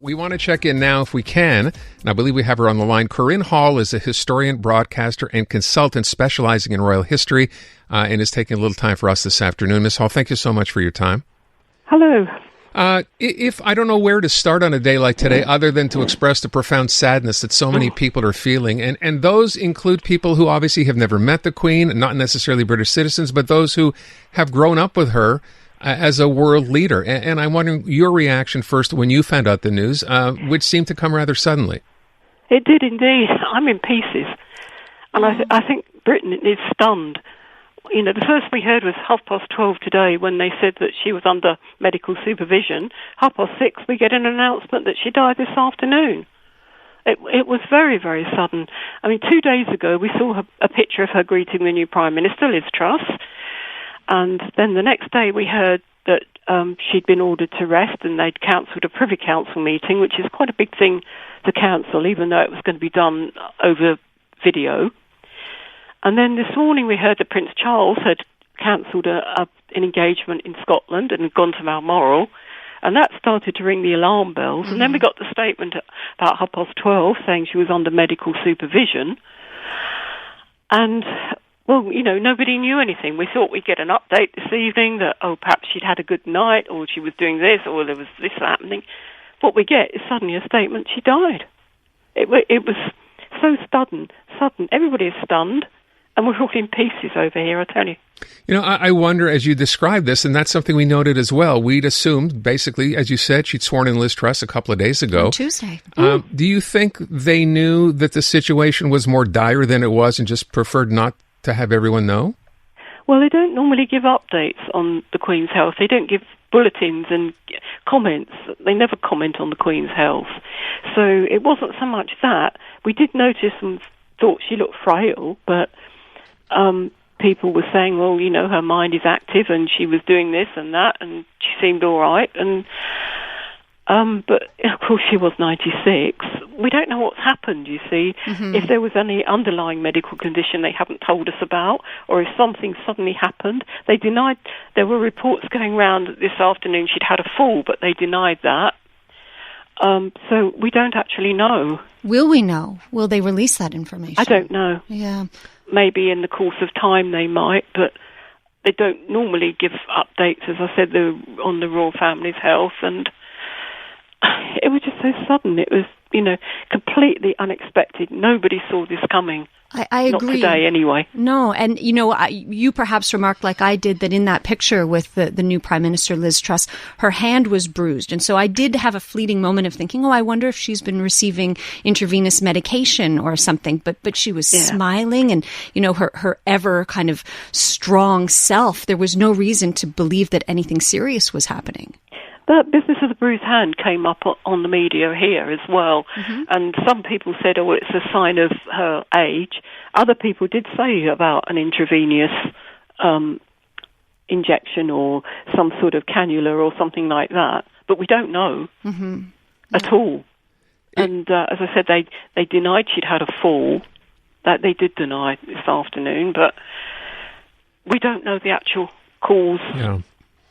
We want to check in now if we can, and I believe we have her on the line. CORYNE Hall is a historian, broadcaster, and consultant specializing in royal history, and is taking a little time for us this afternoon. Ms. Hall, thank you so much for your time. Hello. If I don't know where to start on a day like today, other than to express the profound sadness that so many people are feeling, and those include people who obviously have never met the Queen, not necessarily British citizens, but those who have grown up with her as a world leader. And I'm wondering your reaction first when you found out the news, which seemed to come rather suddenly. It did indeed. I'm in pieces. And I think Britain is stunned. You know, the first we heard was 12:30 today when they said that she was under medical supervision. 6:30 we get an announcement that she died this afternoon. It was very, very sudden. I mean, 2 days ago we saw a picture of her greeting the new Prime Minister, Liz Truss. And then the next day we heard that she'd been ordered to rest and they'd cancelled a Privy Council meeting, which is quite a big thing to cancel, even though it was going to be done over video. And then this morning we heard that Prince Charles had cancelled an engagement in Scotland and had gone to Balmoral, and that started to ring the alarm bells. And then we got the statement about 12:30 saying she was under medical supervision. And well, you know, nobody knew anything. We thought we'd get an update this evening that, perhaps she'd had a good night, or she was doing this, or there was this happening. What we get is suddenly a statement she died. It was so sudden. Everybody is stunned, and we're all in pieces over here, I tell you. You know, I wonder, as you described this, and that's something we noted as well, we'd assumed, basically, as you said, she'd sworn in Liz Truss a couple of days ago. On Tuesday. Do you think they knew that the situation was more dire than it was and just preferred not to have everyone know? Well, they don't normally give updates on the Queen's health. They don't give bulletins and comments. They never comment on the Queen's health. So it wasn't so much that. We did notice and thought she looked frail, but people were saying, well, you know, her mind is active and she was doing this and that and she seemed all right. And but, of course, she was 96. We don't know what's happened, you see. If there was any underlying medical condition they haven't told us about, or if something suddenly happened. They denied. There were reports going around this afternoon she'd had a fall, but they denied that. So we don't actually know. Will we know? Will they release that information? I don't know. Yeah. Maybe in the course of time they might, but they don't normally give updates, as I said, on the royal family's health, and it was just so sudden. It was, you know, completely unexpected. Nobody saw this coming. I agree. Not today, anyway. No, and, you know, you perhaps remarked like I did that in that picture with the new Prime Minister, Liz Truss, her hand was bruised. And so I did have a fleeting moment of thinking, I wonder if she's been receiving intravenous medication or something. But she was smiling and, you know, her ever kind of strong self. There was no reason to believe that anything serious was happening. That business of the bruised hand came up on the media here as well. And some people said, it's a sign of her age. Other people did say about an intravenous injection or some sort of cannula or something like that. But we don't know at all. And as I said, they denied she'd had a fall. That they did deny this afternoon. But we don't know the actual cause. Yeah.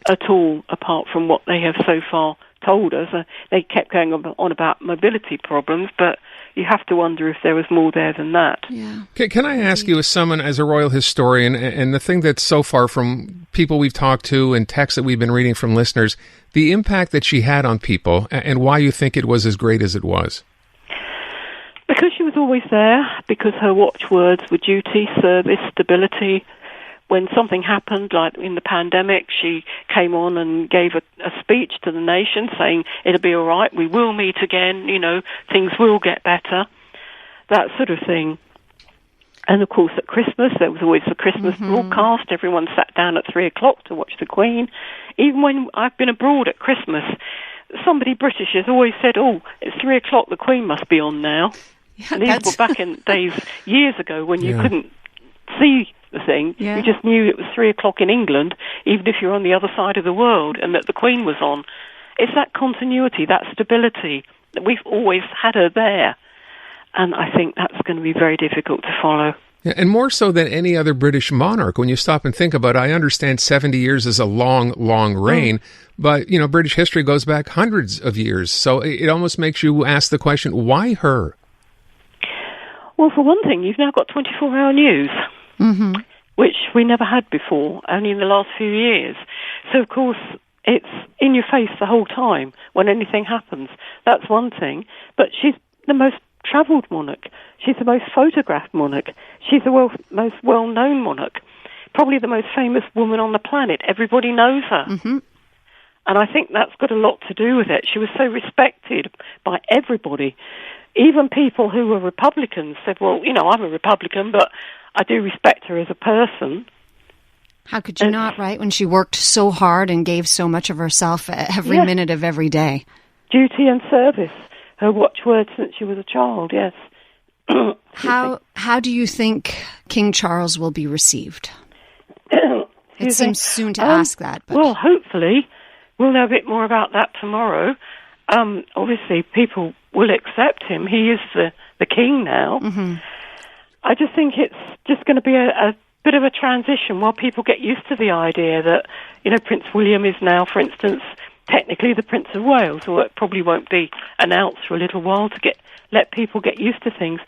At all, apart from what they have so far told us. They kept going on about mobility problems, but you have to wonder if there was more there than that. Yeah. Can I ask you, as a royal historian, and the thing that's so far from people we've talked to and texts that we've been reading from listeners, the impact that she had on people and why you think it was as great as it was? Because she was always there, because her watchwords were duty, service, stability. When something happened, like in the pandemic, she came on and gave a speech to the nation saying, it'll be all right, we will meet again, you know, things will get better, that sort of thing. And, of course, at Christmas, there was always the Christmas broadcast. Everyone sat down at 3:00 to watch the Queen. Even when I've been abroad at Christmas, somebody British has always said, it's 3:00, the Queen must be on now. Yeah, and these were back in days, years ago, when you couldn't see the thing. You just knew it was 3:00 in England, even if you're on the other side of the world, and that the Queen was on. It's that continuity, that stability, that we've always had her there. And I think that's going to be very difficult to follow. Yeah, and more so than any other British monarch. When you stop and think about it, I understand 70 years is a long, long reign, but, British history goes back hundreds of years. So it almost makes you ask the question, why her? Well, for one thing, you've now got 24-hour news, which we never had before, only in the last few years. So, of course, it's in your face the whole time when anything happens. That's one thing. But she's the most travelled monarch. She's the most photographed monarch. She's the most well-known monarch. Probably the most famous woman on the planet. Everybody knows her. And I think that's got a lot to do with it. She was so respected by everybody. Even people who were Republicans said, well, I'm a Republican, but I do respect her as a person. How could you not, right? When she worked so hard and gave so much of herself every minute of every day. Duty and service. Her watchword since she was a child, yes. How do you think King Charles will be received? It seems soon to ask that. But... Well, hopefully we'll know a bit more about that tomorrow. Obviously, people will accept him. He is the king now. I just think it's just going to be a bit of a transition while people get used to the idea that, Prince William is now, for instance, technically the Prince of Wales, or it probably won't be announced for a little while to let people get used to things.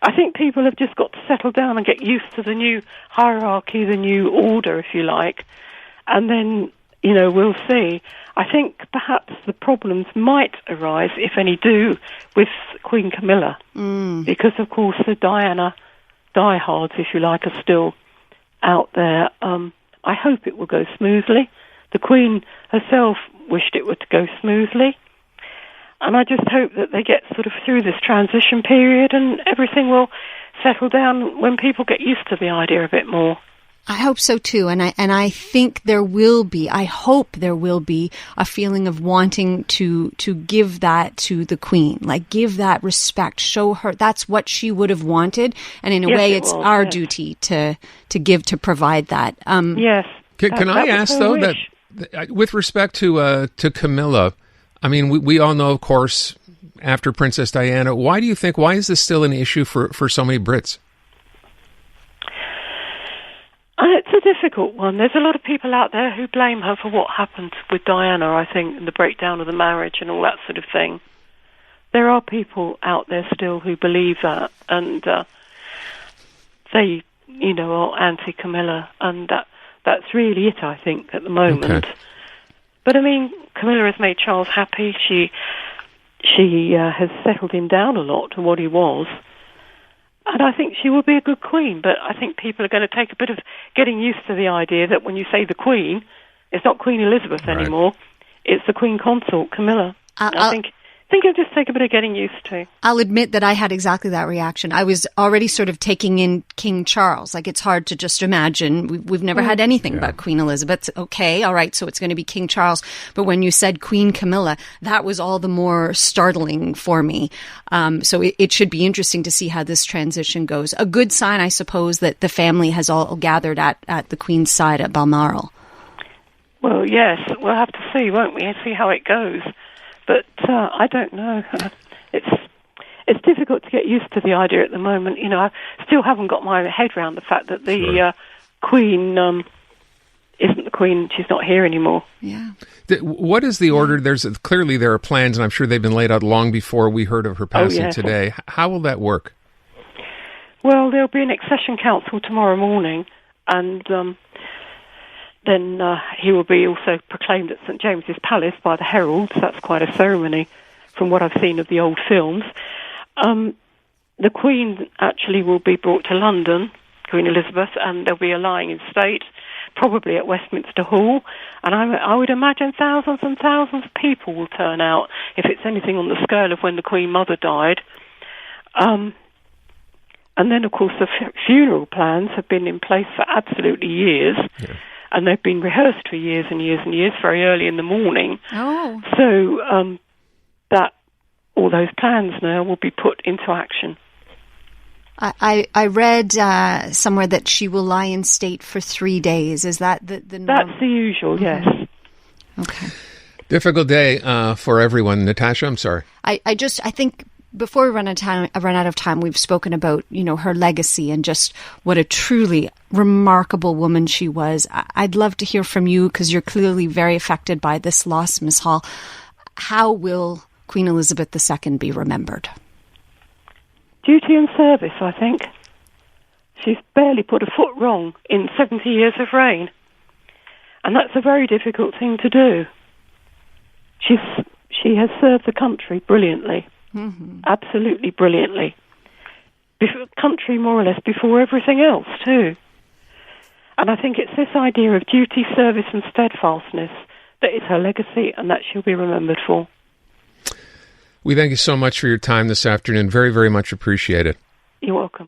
I think people have just got to settle down and get used to the new hierarchy, the new order, if you like, and then, we'll see. I think perhaps the problems might arise, if any do, with Queen Camilla, because, of course, the Diana diehards, if you like, are still out there. I hope it will go smoothly. The Queen herself wished it would go smoothly. And I just hope that they get sort of through this transition period and everything will settle down when people get used to the idea a bit more. I hope so too, and I think there will be. I hope there will be a feeling of wanting to give that to the Queen, like give that respect, show her that's what she would have wanted, and in a way, it's our duty to provide that. Yes. Can I ask though that with respect to Camilla, I mean, we all know, of course, after Princess Diana, why is this still an issue for so many Brits? It's a difficult one. There's a lot of people out there who blame her for what happened with Diana, I think, and the breakdown of the marriage and all that sort of thing. There are people out there still who believe that, and they, are anti-Camilla, and that's really it, I think, at the moment. Okay. But, I mean, Camilla has made Charles happy. She has settled him down a lot to what he was. And I think she will be a good queen, but I think people are going to take a bit of getting used to the idea that when you say the Queen, it's not Queen Elizabeth anymore. It's the Queen Consort, Camilla. I think it'll just take a bit of getting used to. I'll admit that I had exactly that reaction. I was already sort of taking in King Charles. Like, it's hard to just imagine. We've never had anything but Queen Elizabeth. Okay, all right, so it's going to be King Charles. But when you said Queen Camilla, that was all the more startling for me. So it should be interesting to see how this transition goes. A good sign, I suppose, that the family has all gathered at the Queen's side at Balmoral. Well, yes, we'll have to see, won't we, and see how it goes. But I don't know. It's difficult to get used to the idea at the moment. I still haven't got my head around the fact that the Queen isn't the Queen. She's not here anymore. Yeah. What is the order? Clearly there are plans, and I'm sure they've been laid out long before we heard of her passing today. How will that work? Well, there'll be an accession council tomorrow morning, and then he will be also proclaimed at St James's Palace by the heralds. That's quite a ceremony from what I've seen of the old films. The Queen actually will be brought to London, Queen Elizabeth, and there'll be a lying in state, probably at Westminster Hall. And I would imagine thousands and thousands of people will turn out if it's anything on the scale of when the Queen Mother died. And then, of course, the funeral plans have been in place for absolutely years. Yeah. And they've been rehearsed for years and years and years, very early in the morning. Oh. So that all those plans now will be put into action. I read somewhere that she will lie in state for 3 days. Is that the norm? That's the usual, yes. Okay. Difficult day for everyone. Natasha, I'm sorry. I think Before we run out of time, we've spoken about, her legacy and just what a truly remarkable woman she was. I'd love to hear from you, because you're clearly very affected by this loss, Ms. Hall. How will Queen Elizabeth II be remembered? Duty and service, I think. She's barely put a foot wrong in 70 years of reign. And that's a very difficult thing to do. She has served the country brilliantly. Mm-hmm. Absolutely brilliantly. Country more or less before everything else too. And I think it's this idea of duty, service and steadfastness that is her legacy, and that she'll be remembered for. We thank you so much for your time this afternoon. Very, very much appreciated. You're welcome.